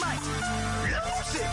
might lose it.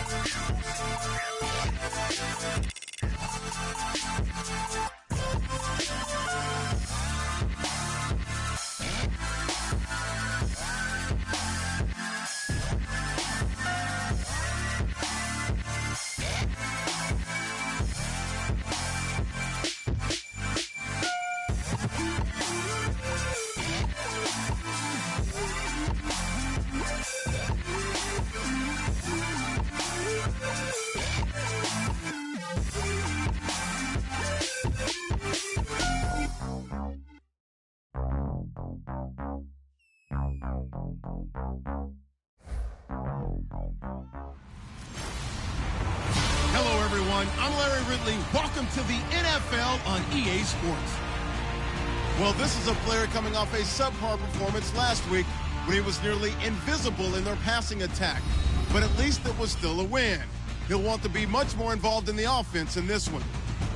Hello, everyone. I'm Larry Ridley. Welcome to the NFL on EA Sports. Well, this is a player coming off a subpar performance last week when he was nearly invisible in their passing attack. But at least it was still a win. He'll want to be much more involved in the offense in this one.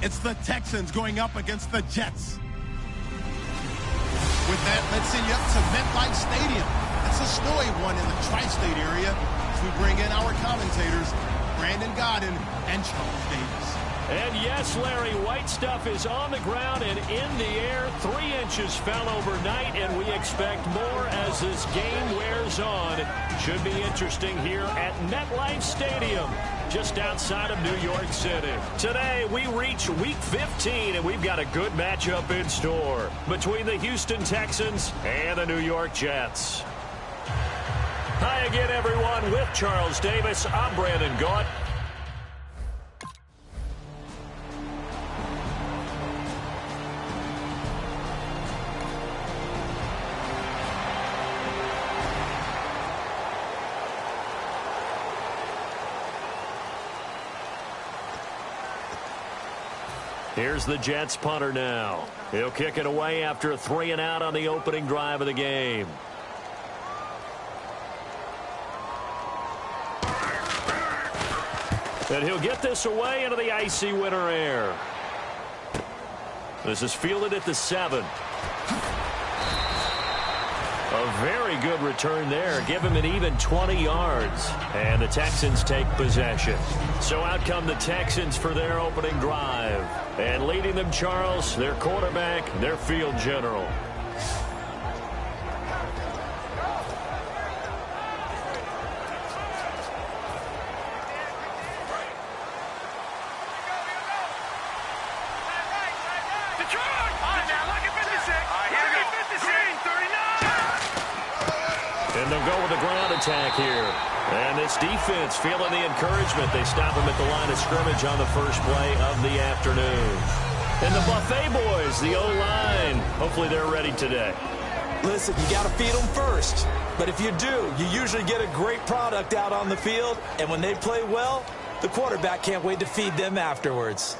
It's the Texans going up against the Jets. With that, let's send you up to MetLife Stadium. It's a snowy one in the tri-state area as we bring in our commentators, Brandon Godden and Charles Davis. And yes, Larry, white stuff is on the ground and in the air. 3 inches fell overnight, and we expect more as this game wears on. Should be interesting here at MetLife Stadium, just outside of New York City. Today, we reach Week 15, and we've got a good matchup in store between the Houston Texans and the New York Jets. Hi again, everyone. With Charles Davis, I'm Brandon Gaunt. Here's the Jets punter now. He'll kick it away after a 3-and-out on the opening drive of the game. And he'll get this away into the icy winter air. This is fielded at the 7. A very good return there. Give him an even 20 yards. And the Texans take possession. So out come the Texans for their opening drive. And leading them, Charles, their quarterback, their field general. And they'll go with a ground attack here. And this defense feeling the encouragement. They stop him at the line of scrimmage on the first play of the afternoon. And the Buffet boys, the O-line, hopefully they're ready today. Listen, you got to feed them first. But if you do, you usually get a great product out on the field. And when they play well, the quarterback can't wait to feed them afterwards.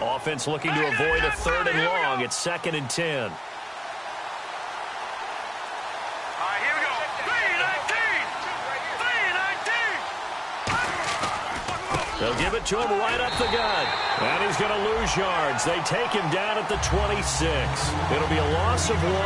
Offense looking to avoid a 3rd and long. It's 2nd and 10. They'll give it to him right up the gut. And he's going to lose yards. They take him down at the 26. It'll be a loss of 1,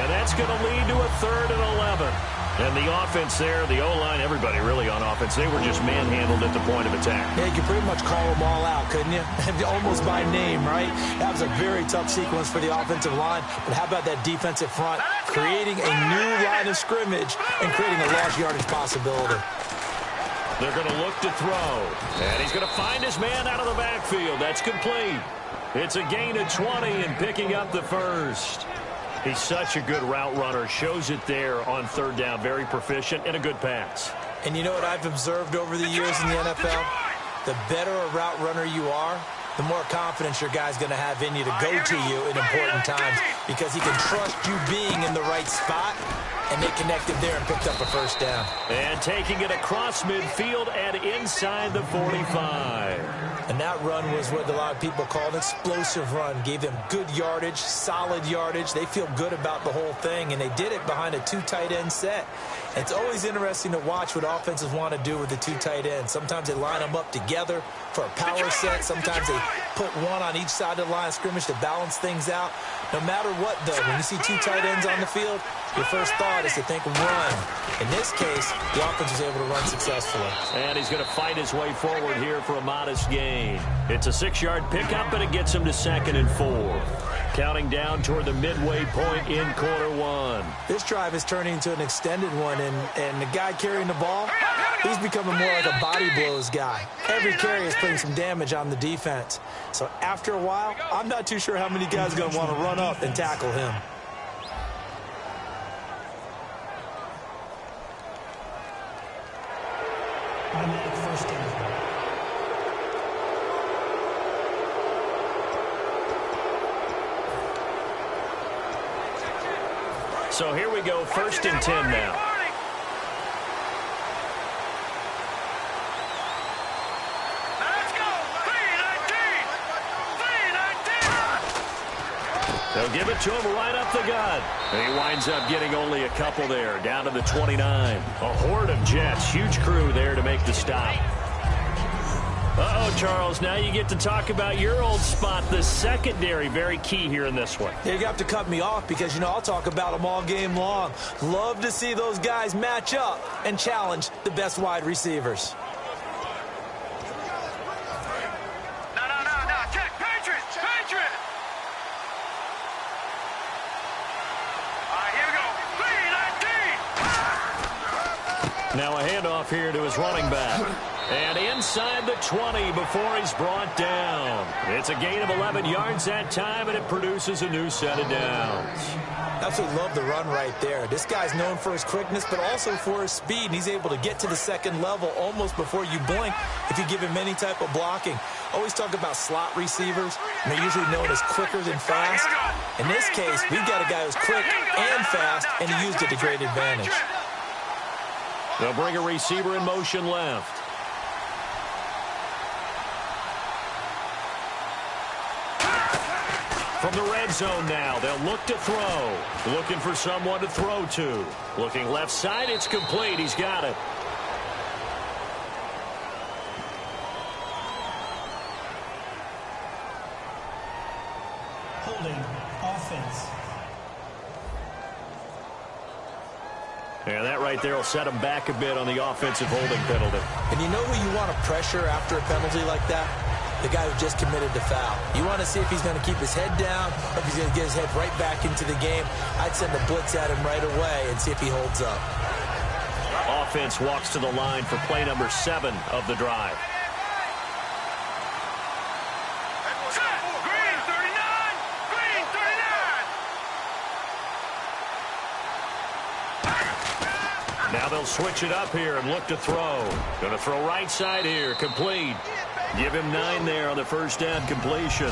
and that's going to lead to a 3rd and 11. And the offense there, the O-line, everybody really on offense, they were just manhandled at the point of attack. Yeah, you could pretty much call them all out, couldn't you? Almost by name, right? That was a very tough sequence for the offensive line. But how about that defensive front creating a new line of scrimmage and creating a large yardage possibility? They're going to look to throw. And he's going to find his man out of the backfield. That's complete. It's a gain of 20 and picking up the first. He's such a good route runner. Shows it there on 3rd down. Very proficient and a good pass. And you know what I've observed over the years in the NFL? The better a route runner you are, the more confidence your guy's going to have in you to go to you in important times because he can trust you being in the right spot, and they connected there and picked up a 1st down. And taking it across midfield and inside the 45. And that run was what a lot of people call an explosive run. Gave them good yardage, solid yardage. They feel good about the whole thing, and they did it behind a 2 tight end set. It's always interesting to watch what offenses want to do with the two tight ends. Sometimes they line them up together for a power set. Sometimes they put one on each side of the line of scrimmage to balance things out. No matter what, though, when you see two tight ends on the field, your first thought is to think run. In this case, the offense was able to run successfully. And he's going to fight his way forward here for a modest gain. It's a 6-yard pickup, and it gets him to 2nd and 4. Counting down toward the midway point in quarter one. This drive is turning into an extended one, and the guy carrying the ball, he's becoming more like a body blows guy. Every carry is putting some damage on the defense. So after a while, I'm not too sure how many guys are going to want to run up and tackle him. First down. So here we go, 1st and 10 now. They'll give it to him right up the gut. And he winds up getting only a couple there, down to the 29. A horde of Jets, huge crew there to make the stop. Uh-oh, Charles, now you get to talk about your old spot, the secondary, very key here in this one. You have to cut me off because, I'll talk about them all game long. Love to see those guys match up and challenge the best wide receivers. Now a handoff here to his running back. And inside the 20 before he's brought down. It's a gain of 11 yards that time, and it produces a new set of downs. Absolutely love the run right there. This guy's known for his quickness, but also for his speed. And he's able to get to the second level almost before you blink if you give him any type of blocking. Always talk about slot receivers, and they're usually known as quicker than fast. In this case, we've got a guy who's quick and fast, and he used it to great advantage. They'll bring a receiver in motion left. From the red zone now, they'll look to throw. Looking for someone to throw to. Looking left side, it's complete. He's got it. Holding offense. And that right there will set him back a bit on the offensive holding penalty. And you know who you want to pressure after a penalty like that? The guy who just committed the foul. You want to see if he's going to keep his head down or if he's going to get his head right back into the game. I'd send a blitz at him right away and see if he holds up. Offense walks to the line for play number 7 of the drive. Now they'll switch it up here and look to throw. Going to throw right side here, complete. Give him 9 there on the first down completion.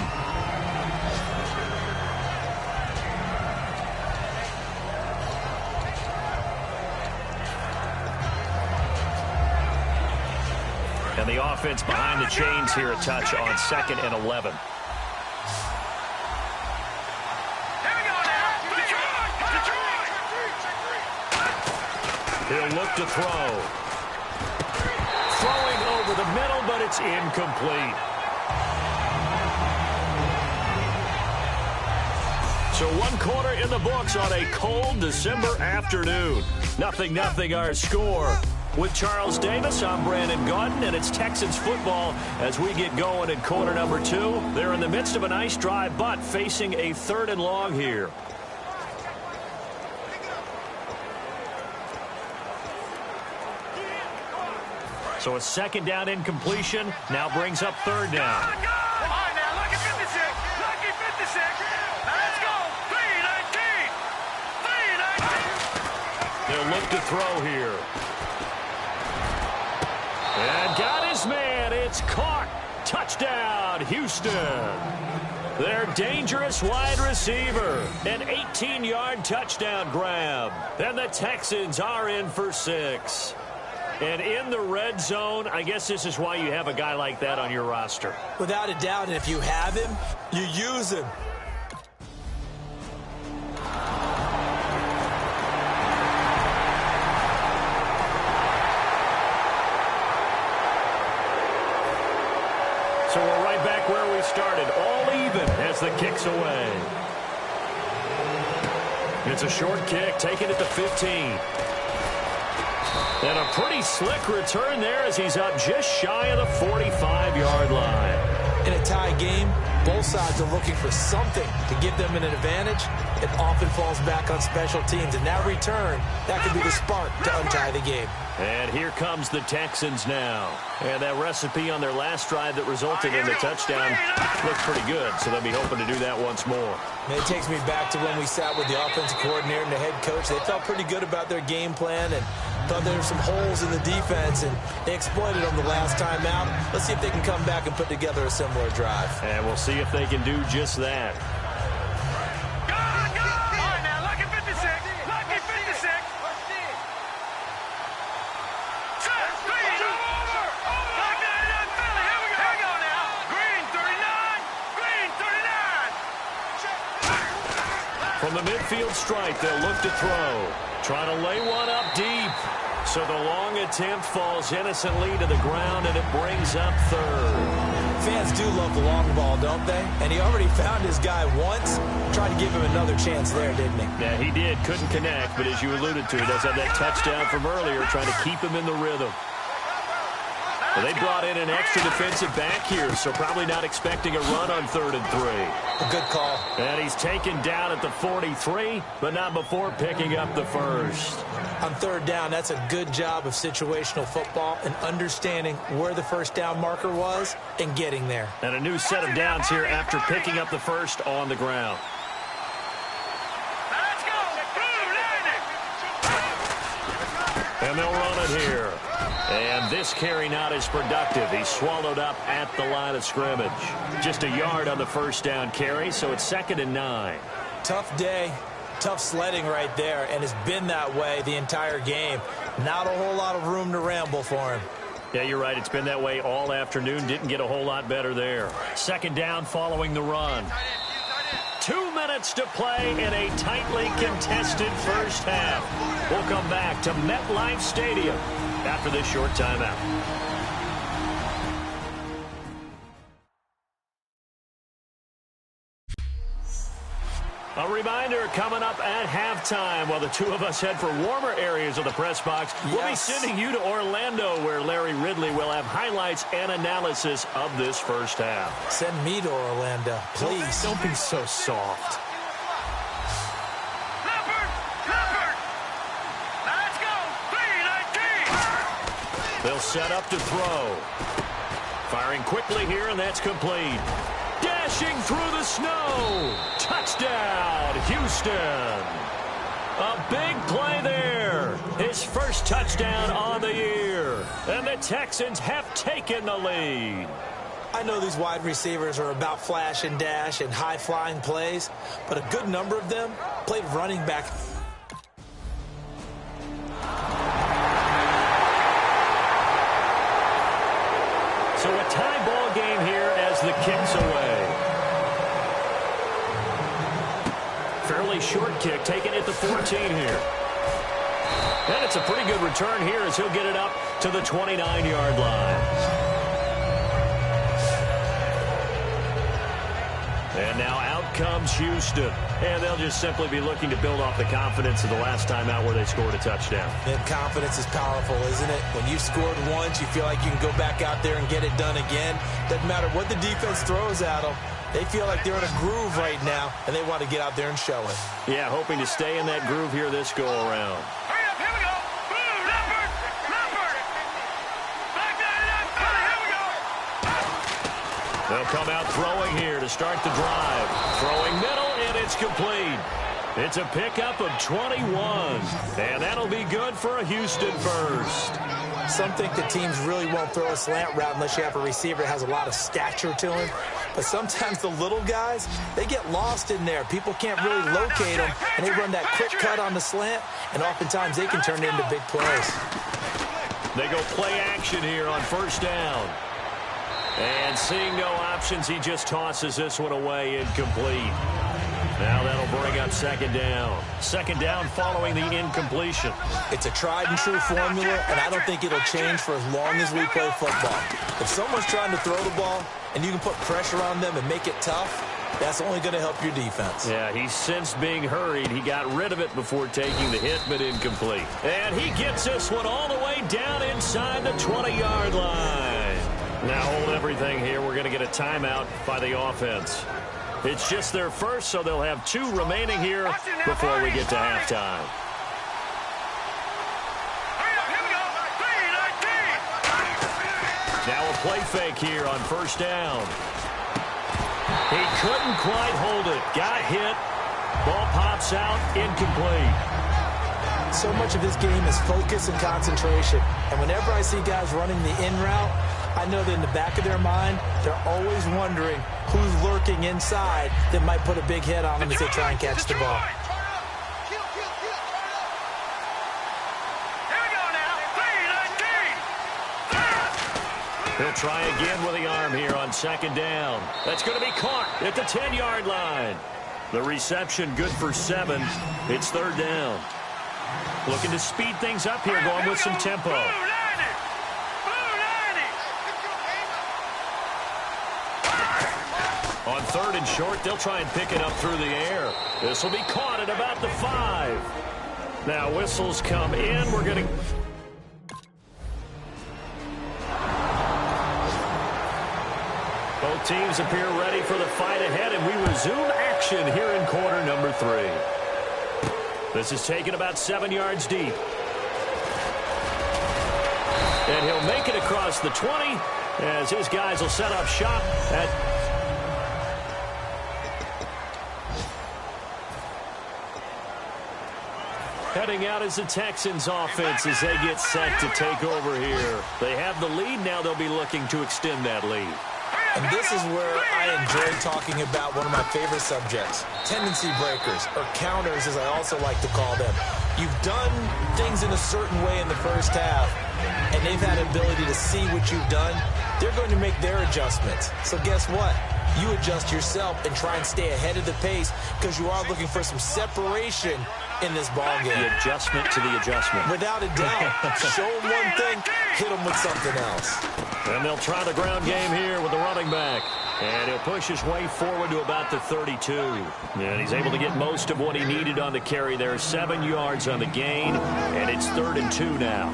And the offense behind the chains here, a touch on 2nd and 11. He'll look to throw. Throwing over the middle, but it's incomplete. So 1 quarter in the books on a cold December afternoon. 0-0 our score. With Charles Davis, I'm Brandon Gaudin, and it's Texans football as we get going in quarter number 2. They're in the midst of a nice drive, but facing a 3rd and long here. So a 2nd down incompletion now brings up 3rd down. Come on now, lucky 56. Lucky 56. Now let's go. 3-19. 3-19. They'll look to throw here. And got his man. It's caught. Touchdown, Houston. Their dangerous wide receiver. An 18-yard touchdown grab. And the Texans are in for 6. And in the red zone, I guess this is why you have a guy like that on your roster. Without a doubt, and if you have him, you use him. where we started, all even as the kick's away. It's a short kick, taken at the 15. And a pretty slick return there as he's up just shy of the 45-yard line. In a tie game, both sides are looking for something to give them an advantage. It often falls back on special teams. And that return, that could be the spark to untie the game. And here comes the Texans now. And that recipe on their last drive that resulted in the touchdown looks pretty good, so they'll be hoping to do that once more. And it takes me back to when we sat with the offensive coordinator and the head coach. They felt pretty good about their game plan and thought there were some holes in the defense, and they exploited them the last time out. Let's see if they can come back and put together a similar drive. And we'll see if they can do just that. From the midfield stripe, they'll look to throw. Trying to lay one up deep. So the long attempt falls innocently to the ground, and it brings up third. Fans do love the long ball, don't they? And he already found his guy once. Tried to give him another chance there, didn't he? Yeah, he did. Couldn't connect, but as you alluded to, he does have that touchdown from earlier, trying to keep him in the rhythm. Well, they brought in an extra defensive back here, so probably not expecting a run on 3rd and 3. A good call. And he's taken down at the 43, but not before picking up the first. On 3rd down, that's a good job of situational football and understanding where the first down marker was and getting there. And a new set of downs here after picking up the first on the ground. Let's go. And they'll run it here. And this carry not as productive. He's swallowed up at the line of scrimmage. Just a yard on the first down carry, so it's 2nd and 9. Tough day, tough sledding right there, and it's been that way the entire game. Not a whole lot of room to ramble for him. Yeah, you're right. It's been that way all afternoon. Didn't get a whole lot better there. 2nd down following the run. 2 minutes to play in a tightly contested first half. We'll come back to MetLife Stadium after this short timeout. A reminder coming up at halftime while the two of us head for warmer areas of the press box. Yes. We'll be sending you to Orlando where Larry Ridley will have highlights and analysis of this first half. Send me to Orlando, please. Don't be so soft. Let's go. 3-19. They'll set up to throw. Firing quickly here, and that's complete. Dashing through the snow. Touchdown, Houston. A big play there. His first touchdown on the year. And the Texans have taken the lead. I know these wide receivers are about flash and dash and high-flying plays, but a good number of them played running back. So a tie ball game here as the kick's away. Fairly short kick taken at the 14 here. And it's a pretty good return here as he'll get it up to the 29-yard line. And now out comes Houston. And they'll just simply be looking to build off the confidence of the last time out where they scored a touchdown. And confidence is powerful, isn't it? When you've scored once, you feel like you can go back out there and get it done again. Doesn't matter what the defense throws at them. They feel like they're in a groove right now, and they want to get out there and show it. Yeah, hoping to stay in that groove here this go-around. Hurry up, here we go. Boom, Leopard. Back down, Philly, here we go. They'll come out throwing here to start the drive. Throwing middle, and it's complete. It's a pickup of 21. And that'll be good for a Houston first. Some think the teams really won't throw a slant route unless you have a receiver that has a lot of stature to him. But sometimes the little guys, they get lost in there. People can't really locate them, and they run that quick cut on the slant, and oftentimes they can turn it into big plays. They go play action here on first down. And seeing no options, he just tosses this one away incomplete. Now that'll bring up second down. Second down following the incompletion. It's a tried-and-true formula, and I don't think it'll change for as long as we play football. If someone's trying to throw the ball and you can put pressure on them and make it tough, that's only going to help your defense. Yeah, he's sensed being hurried. He got rid of it before taking the hit, but incomplete. And he gets this one all the way down inside the 20-yard line. Now hold everything here. We're going to get a timeout by the offense. It's just their first, so they'll have 2 remaining here before we get to halftime. Now a play fake here on first down. He couldn't quite hold it. Got hit. Ball pops out. Incomplete. So much of this game is focus and concentration. And whenever I see guys running the in route, I know that in the back of their mind, they're always wondering who's lurking inside that might put a big hit on them as they try and catch the ball. He'll try again with the arm here on second down. That's going to be caught at the 10-yard line. The reception good for 7. It's third down. Looking to speed things up here, going with some tempo. On third and short, they'll try and pick it up through the air. This will be caught at about the 5. Now whistles come in. We're going to... Both teams appear ready for the fight ahead, and we resume action here in quarter number 3. This is taken about 7 yards deep. And he'll make it across the 20 as his guys will set up shop at... Heading out is the Texans offense as they get set to take over here. They have the lead. Now they'll be looking to extend that lead. And this is where I enjoy talking about one of my favorite subjects, tendency breakers, or counters as I also like to call them. You've done things in a certain way in the first half, and they've had ability to see what you've done. They're going to make their adjustments. So guess what? You adjust yourself and try and stay ahead of the pace because you are looking for some separation in this ball game. The adjustment to the adjustment. Without a doubt. Show them one thing, hit them with something else. And they'll try the ground game here with the running back. And he'll push his way forward to about the 32. And he's able to get most of what he needed on the carry there. 7 yards on the gain, and it's 3rd and 2 now.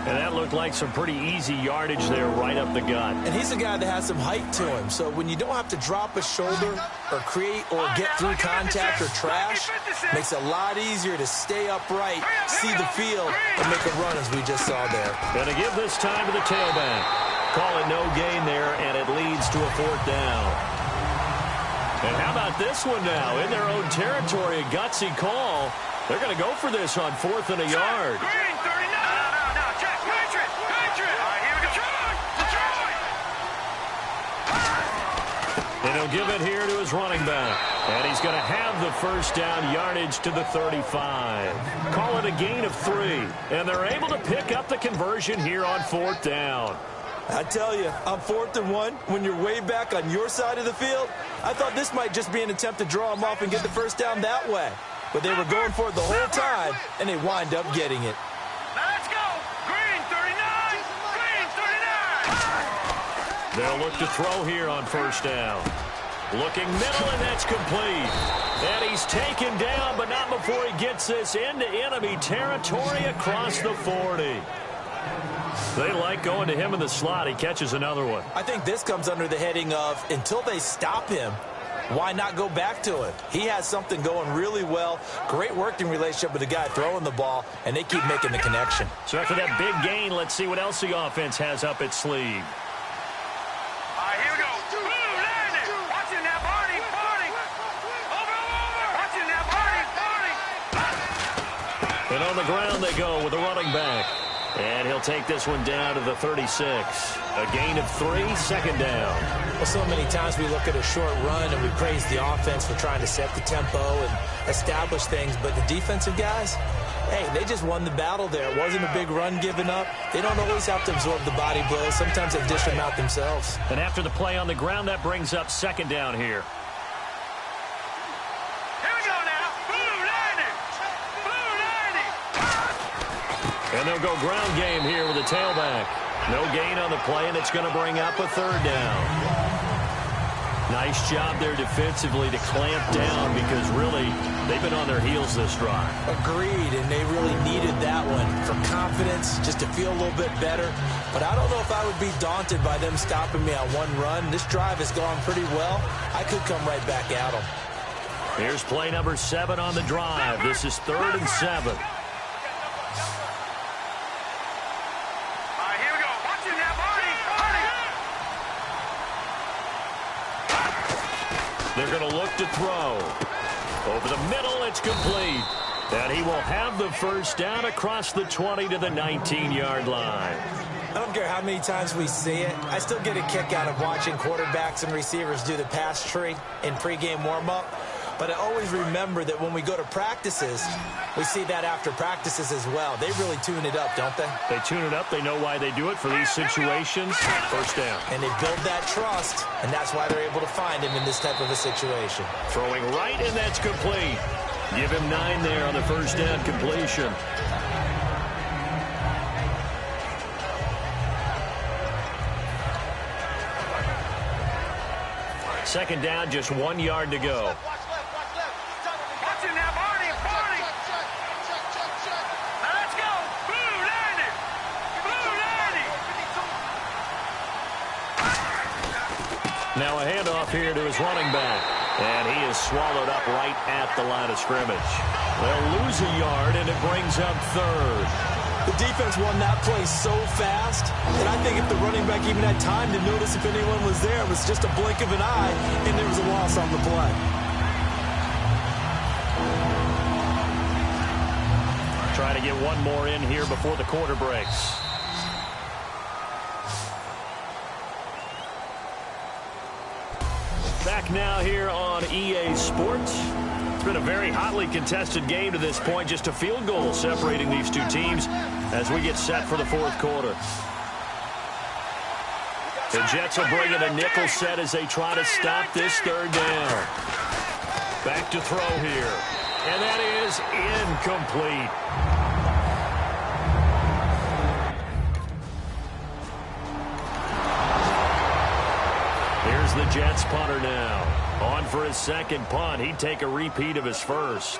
And that looked like some pretty easy yardage there right up the gut. And he's a guy that has some height to him. So when you don't have to drop a shoulder or create or get through contact or trash, makes it a lot easier to stay upright, see the field, and make a run as we just saw there. Going to give this time to the tailback. Call it no gain there, and it leads to a 4th down. And how about this one now? In their own territory, a gutsy call. They're going to go for this on 4th and a yard. And he'll give it here to his running back. And he's going to have the first down yardage to the 35. Call it a gain of 3. And they're able to pick up the conversion here on 4th down. I tell you, on 4th and 1, when you're way back on your side of the field, I thought this might just be an attempt to draw them off and get the first down that way. But they were going for it the whole time, and they wind up getting it. Let's go! Green 39! Green 39! They'll look to throw here on first down. Looking middle, and that's complete. And he's taken down, but not before he gets this into enemy territory across the 40. They like going to him in the slot. He catches another one. I think this comes under the heading of, until they stop him, why not go back to it? He has something going really well. Great working relationship with the guy throwing the ball, and they keep making the connection. So after that big gain, let's see what else the offense has up its sleeve. All right, here we go. Blue, landing. Watching that Barney. Over. Watching that Barney. And on the ground they go with the running back. And he'll take this one down to the 36. A gain of 3, 2nd down. Well, so many times we look at a short run and we praise the offense for trying to set the tempo and establish things. But the defensive guys, hey, they just won the battle there. It wasn't a big run given up. They don't always have to absorb the body blows. Sometimes they dish them out themselves. And after the play on the ground, that brings up 2nd down here. Here we And they'll go ground game here with a tailback. No gain on the play, and it's going to bring up a third down. Nice job there defensively to clamp down because really they've been on their heels this drive. Agreed, and they really needed that one for confidence, just to feel a little bit better. But I don't know if I would be daunted by them stopping me on one run. This drive has gone pretty well. I could come right back at them. Here's play number 7 on the drive. This is 3rd and 7. They're going to look to throw. Over the middle, it's complete. And he will have the first down across the 20 to the 19-yard line. I don't care how many times we see it. I still get a kick out of watching quarterbacks and receivers do the pass tree in pregame warm-up. But I always remember that when we go to practices, we see that after practices as well. They really tune it up, don't they? They tune it up. They know why they do it for these situations. First down. And they build that trust, and that's why they're able to find him in this type of a situation. Throwing right, and that's complete. Give him 9 there on the first down completion. Second down, just 1 yard to go. Now a handoff here to his running back. And he is swallowed up right at the line of scrimmage. They'll lose a yard, and it brings up 3rd. The defense won that play so fast that I think if the running back even had time to notice if anyone was there, it was just a blink of an eye, and there was a loss on the play. Try to get one more in here before the quarter breaks. Back now here on EA Sports. It's been a very hotly contested game to this point. Just a field goal separating these two teams as we get set for the 4th quarter. The Jets will bring in a nickel set as they try to stop this 3rd down. Back to throw here. And that is incomplete. Here's the Jets punter now. On for his second punt. He'd take a repeat of his first.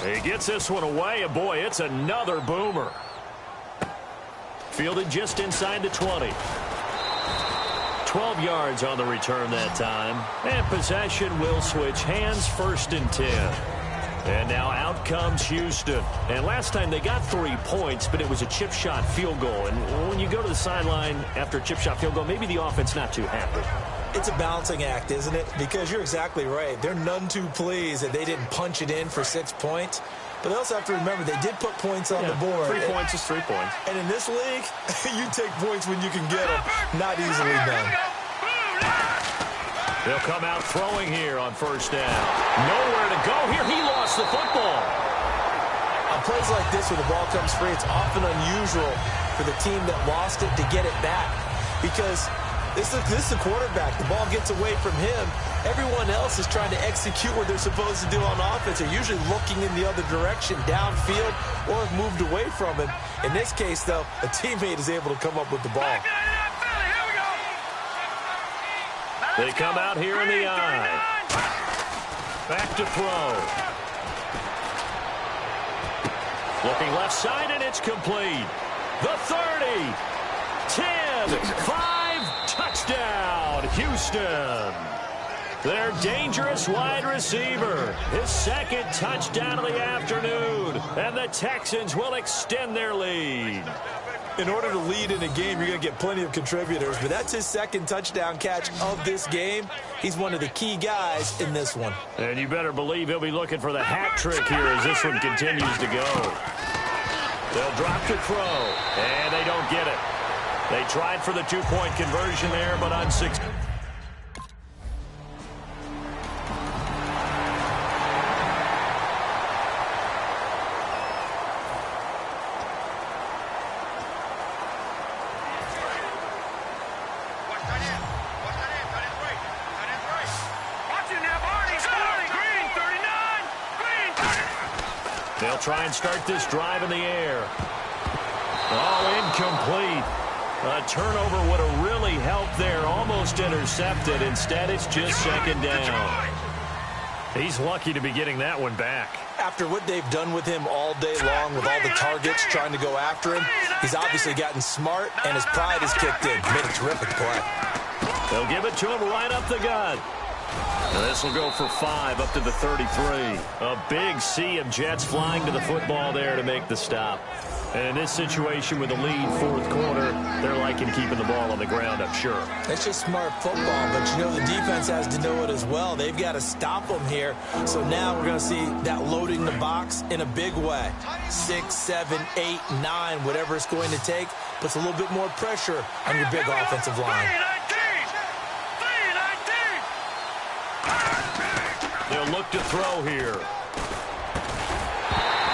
He gets this one away, and boy, it's another boomer. Fielded just inside the 20. 12 yards on the return that time. And possession will switch hands, 1st and 10. And now out comes Houston. And last time they got 3 points, but it was a chip shot field goal. And when you go to the sideline after a chip shot field goal, maybe the offense not too happy. It's a balancing act, isn't it? Because you're exactly right. They're none too pleased that they didn't punch it in for 6 points. But they also have to remember they did put points on the board. 3 points is 3 points. And in this league, you take points when you can get them. Not easily done. They'll come out throwing here on first down. Nowhere to go here. He lost the football. On plays like this where the ball comes free, it's often unusual for the team that lost it to get it back. Because this is the quarterback. The ball gets away from him. Everyone else is trying to execute what they're supposed to do on offense. They're usually looking in the other direction, downfield, or have moved away from him. In this case, though, a teammate is able to come up with the ball. They come out here in the eye. Back to throw. Looking left side, and it's complete. The 30, 10, 5, touchdown, Houston. Their dangerous wide receiver. His 2nd touchdown of the afternoon. And the Texans will extend their lead. In order to lead in a game, you're going to get plenty of contributors, but that's his 2nd touchdown catch of this game. He's one of the key guys in this one. And you better believe he'll be looking for the hat trick here as this one continues to go. They'll drop to throw, and they don't get it. They tried for the 2-point conversion there, but unsuccessful. They'll try and start this drive in the air. Oh, incomplete. A turnover would have really helped there. Almost intercepted. Instead, it's just second down. He's lucky to be getting that one back. After what they've done with him all day long with all the targets trying to go after him, he's obviously gotten smart, and his pride has kicked in. Made a terrific play. They'll give it to him right up the gut. And this will go for 5 up to the 33. A big sea of Jets flying to the football there to make the stop. And in this situation with a lead fourth quarter, they're liking keeping the ball on the ground, I'm sure. It's just smart football, but you know the defense has to know it as well. They've got to stop them here. So now we're going to see that loading the box in a big way. 6, 7, 8, 9, whatever it's going to take, puts a little bit more pressure on your big offensive line. They'll look to throw here.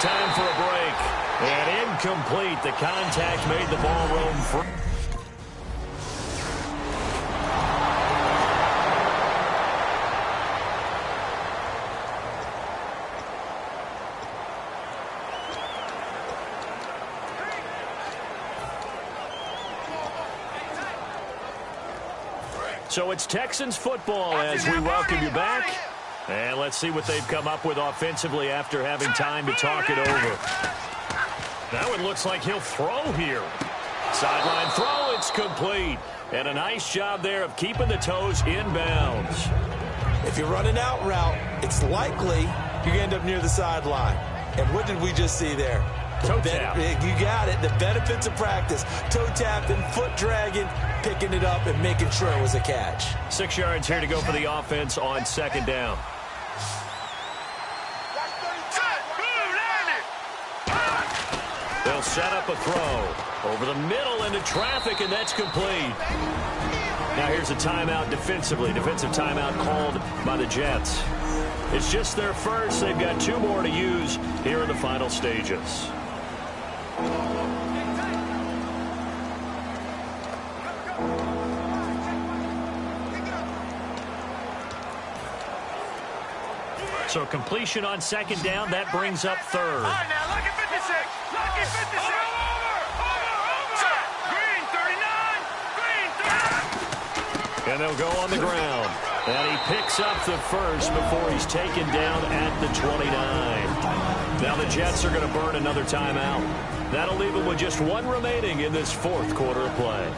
Time for a break. And incomplete. The contact made the ball roam free. So it's Texans football as we welcome you back. And let's see what they've come up with offensively after having time to talk it over. That one looks like he'll throw here. Sideline throw, it's complete. And a nice job there of keeping the toes in bounds. If you're running out route, it's likely you're going to end up near the sideline. And what did we just see there? Toe tap. You got it. The benefits of practice. Toe tapping, foot dragging, picking it up, and making sure it was a catch. 6 yards here to go for the offense on second down. They'll set up a throw over the middle into traffic, and that's complete. Now here's a timeout defensively. Defensive timeout called by the Jets. It's just their first. They've got 2 more to use here in the final stages. So completion on second down, that brings up third. All right, now look at 56. Look at 56. Over. Green 39. Green 39. And they'll go on the ground. And he picks up the first before he's taken down at the 29. Now the Jets are going to burn another timeout. That'll leave them with just 1 remaining in this fourth quarter of play.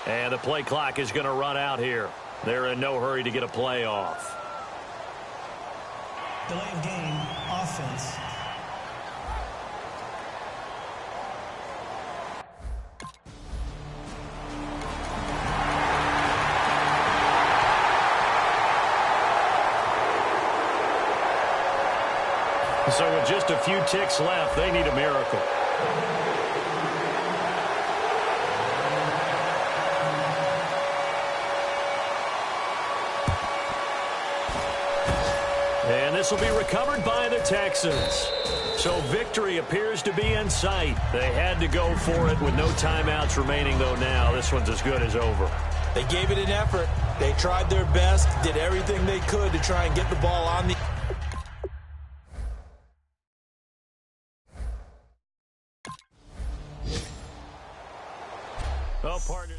And the play clock is going to run out here. They're in no hurry to get a play off. Delay of game, offense. So with just a few ticks left, they need a miracle. And this will be recovered by the Texans. So victory appears to be in sight. They had to go for it with no timeouts remaining, though now this one's as good as over. They gave it an effort. They tried their best, did everything they could to try and get the ball on the... Oh, partner.